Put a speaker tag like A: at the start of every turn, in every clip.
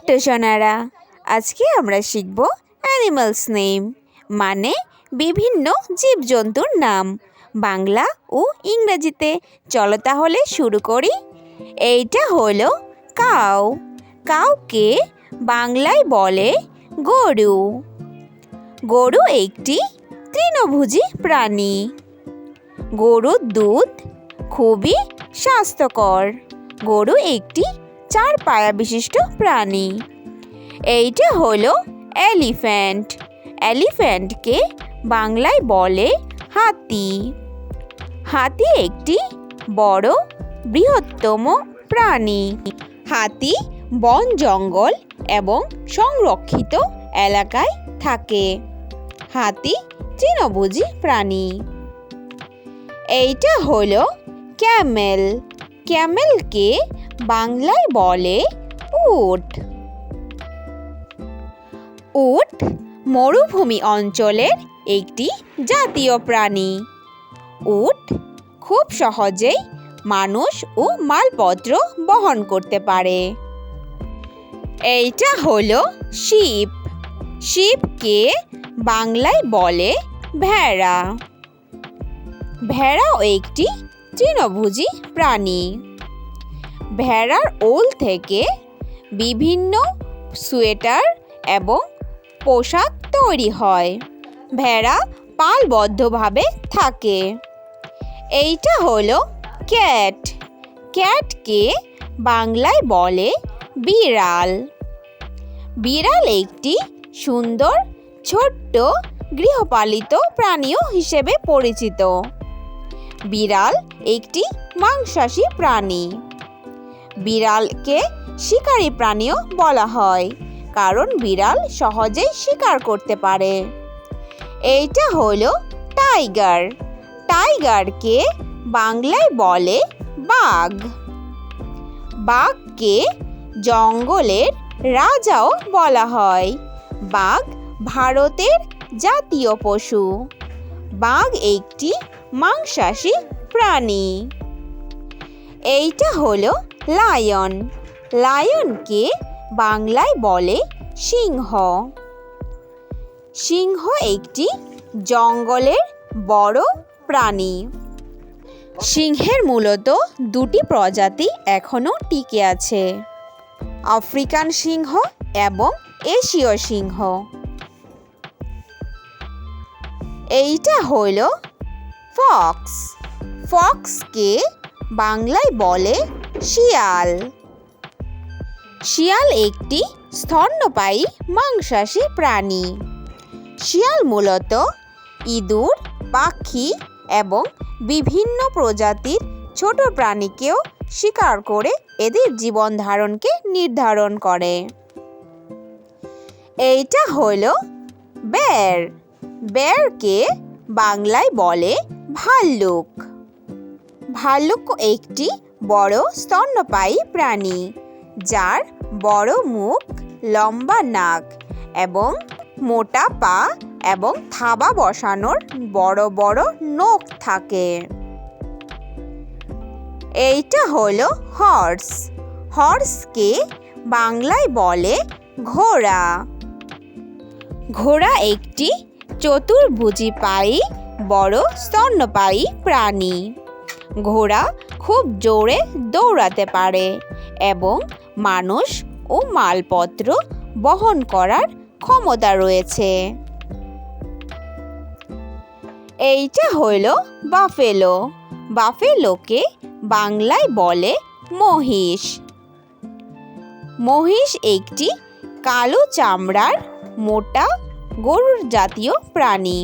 A: ছোট্ট সোনারা, আজকে আমরা শিখব অ্যানিমালস নেম, মানে বিভিন্ন জীবজন্তুর নাম, বাংলা ও ইংরেজিতে। চলো তাহলে শুরু করি। এইটা হলো কাউ। কাউকে বাংলায় বলে গরু। গরু একটি তৃণভোজী প্রাণী। গরুর দুধ খুবই স্বাস্থ্যকর। গরু একটি 4 পায়া বিশিষ্ট প্রাণী। এইটা হলো এলিফ্যান্ট। এলিফ্যান্টকে বাংলায় বলে হাতি। হাতি একটি বড় বৃহত্তম প্রাণী। হাতি বন জঙ্গল এবং সংরক্ষিত এলাকায় থাকে। হাতি তৃণভোজী প্রাণী। এইটা হলো ক্যামেল। ক্যামেলকে বাংলায় বলে উট। উট মরুভূমি অঞ্চলের একটি জাতীয় প্রাণী। উট খুব সহজেই মানুষ ও মালপত্র বহন করতে পারে। এইটা হলো শিপ। শিপকে বাংলায় বলে ভেড়া। ভেড়াও একটি তৃণভোজী প্রাণী। ভেড়ার উল থেকে বিভিন্ন সোয়েটার এবং পোশাক তৈরি হয়। ভেড়া পালবদ্ধভাবে থাকে। এইটা হলো ক্যাট। ক্যাটকে বাংলায় বলে বিড়াল। বিড়াল একটি সুন্দর ছোট্ট গৃহপালিত প্রাণী হিসেবে পরিচিত। বিড়াল একটি মাংসাশী প্রাণী। বিড়ালকে শিকারী প্রাণীও বলা হয়, কারণ বিড়াল সহজেই শিকার করতে পারে। এইটা হলো টাইগার। টাইগারকে বাংলায় বলে বাঘ। বাঘকে জঙ্গলের রাজাও বলা হয়। বাঘ ভারতের জাতীয় পশু। বাঘ একটি মাংসাশী প্রাণী। এইটা হলো লায়ন। লায়নকে বাংলায় বলে সিংহ। সিংহ একটি জঙ্গলের বড় প্রাণী। সিংহের মূলত 2টি প্রজাতি এখনো টিকে আছে, আফ্রিকান সিংহ এবং এশীয় সিংহ। এইটা হলো ফক্স। ফক্সকে বাংলায় বলে শিয়াল। শিয়াল একটি স্তন্যপায়ী মাংসাশী প্রাণী। শিয়াল মূলত ইঁদুর, পাখি এবং বিভিন্ন প্রজাতির ছোট প্রাণীকেও শিকার করে এদের জীবন ধারণকে নির্ধারণ করে। এইটা হলো বেয়ার। বেয়ারকে বাংলায় বলে ভাল্লুক। ভাল্লুক একটি বড় স্তন্যপায়ী প্রাণী, যার বড় মুখ, লম্বা নাক এবং মোটা পা এবং থাবা বসানোর বড় বড় নখ থাকে। এইটা হলো হর্স। হর্সকে বাংলায় বলে ঘোড়া। ঘোড়া একটি চতুর্ভুজী পায়ী বড় স্তন্যপায়ী প্রাণী। ঘোড়া খুব জোরে দৌড়াতে পারে এবং মানুষ ও মালপত্র বহন করার ক্ষমতা রয়েছে। এইটা হলো বাফেলো। বাফেলোকে বাংলায় বলে মহিষ। মহিষ একটি কালো চামড়ার মোটা গরুর জাতীয় প্রাণী।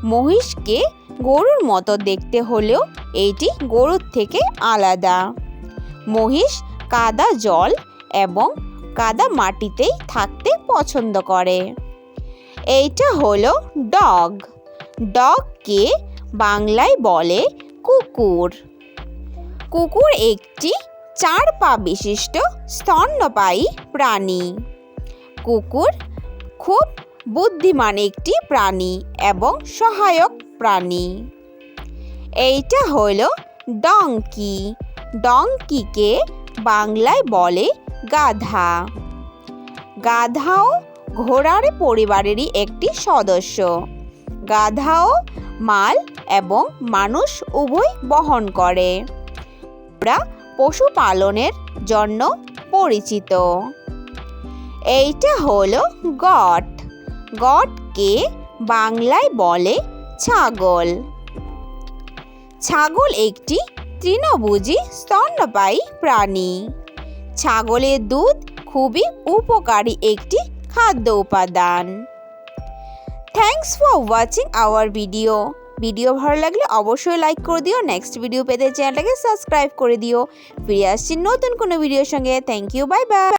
A: মহিষকে গরুর মতো দেখতে হলেও এটি গরুর থেকে আলাদা। মহিষ কাদা জল এবং কাদা মাটিতেই থাকতে পছন্দ করে। এইটা হলো ডগ। ডগকে বাংলায় বলে কুকুর। কুকুর একটি 4 পা বিশিষ্ট স্তন্যপায়ী প্রাণী। কুকুর খুব বুদ্ধিমান একটি প্রাণী এবং সহায়ক প্রাণী। এইটা হলো ডঙ্কি। ডঙ্কিকে বাংলায় বলে গাধা। গাধাও ঘোড়ার পরিবারেরই একটি সদস্য। গাধাও মাল এবং মানুষ উভয় বহন করে। ঘোড়া পশুপালনের জন্য পরিচিত। এইটা হলো গট। গটকে বাংলায় বলে ছাগল। ছাগল একটি তৃণভোজী স্তন্যপায়ী প্রাণী। ছাগলের দুধ খুবই উপকারী একটি খাদ্য উপাদান। Thanks for watching hour video. Video ভালো লাগলে অবশ্যই লাইক করে দিও। নেক্সট ভিডিও পেতে চ্যানেলটাকে সাবস্ক্রাইব করে দিও। ফিরে আসছি নতুন কোনো ভিডিওর সঙ্গে। Thank you, bye by.